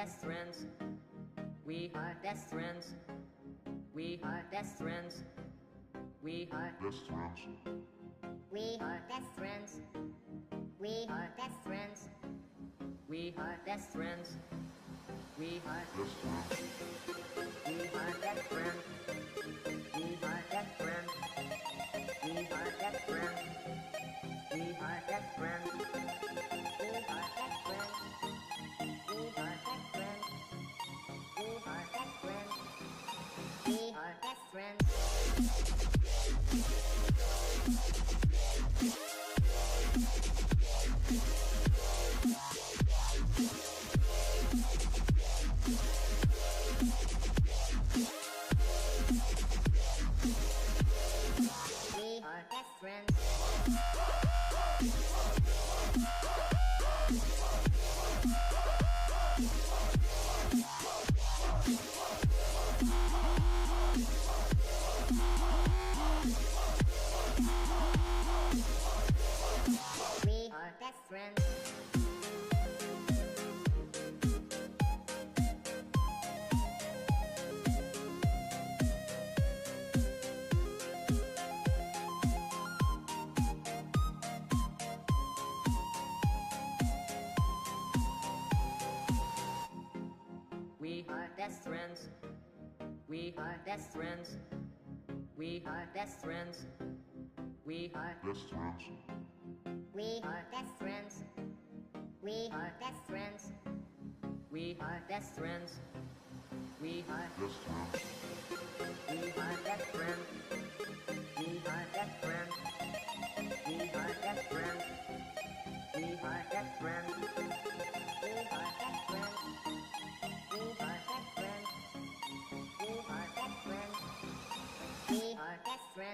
best friends. We are best friends. We are best friends. We are best friends. We are best friends. We are best friends. We are best friends. We are Best friends. We are best friends. We are best friends. We are best friends. We are best friends. We are best friends. We are best friends. We are best friends. We are best friends. We are best friends. We are best friends. We are best friends. We are best friends. We are best friends. We are Best friends. We are best friends. We are best friends. We are best friends. We are Best friends. We are best friends. We are best friends. We are best friends.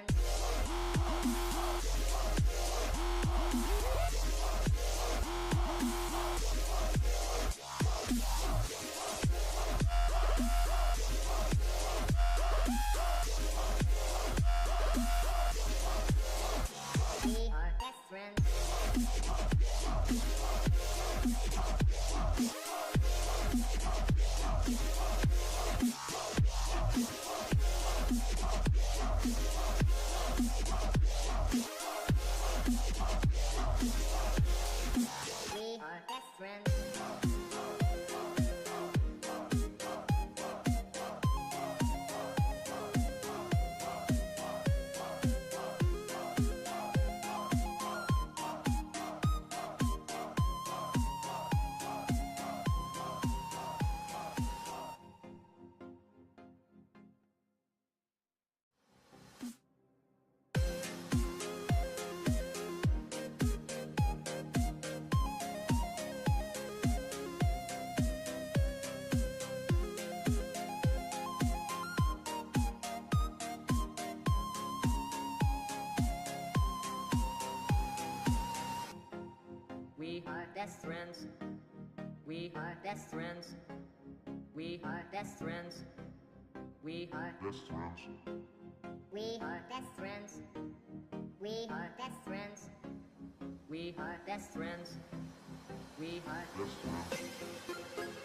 We are best friends. We are best friends. We are best friends. We are best friends. We are best friends. We are best friends. We are best friends. We are best friends. We are best friends. We are best friends. We are Best friends. We are best friends. We are best friends. We are best friends. We are Best friends. We are best friends. We are best friends. We are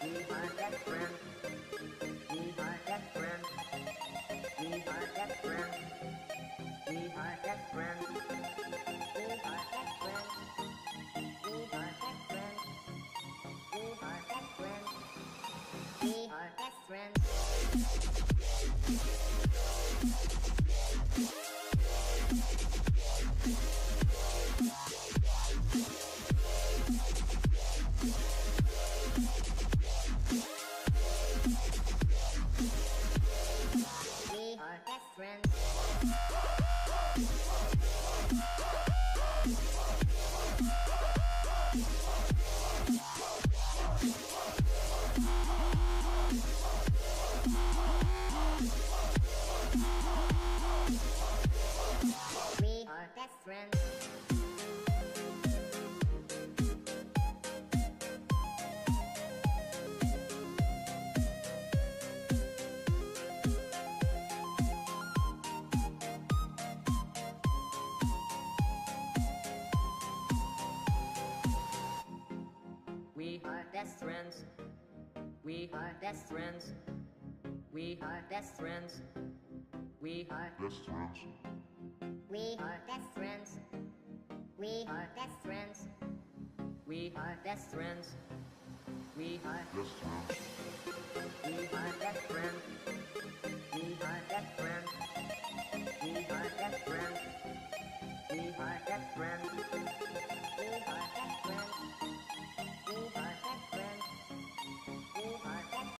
best friends. We are best friends. We are best friends. We are best friends. We are best friends. We are best friends. We are best friends. We are best friends. We are best friends. We We are best friends. We are best friends. We are Best friends. We are best friends. We are best friends. We are best friends. We are Best friends. We are best friends.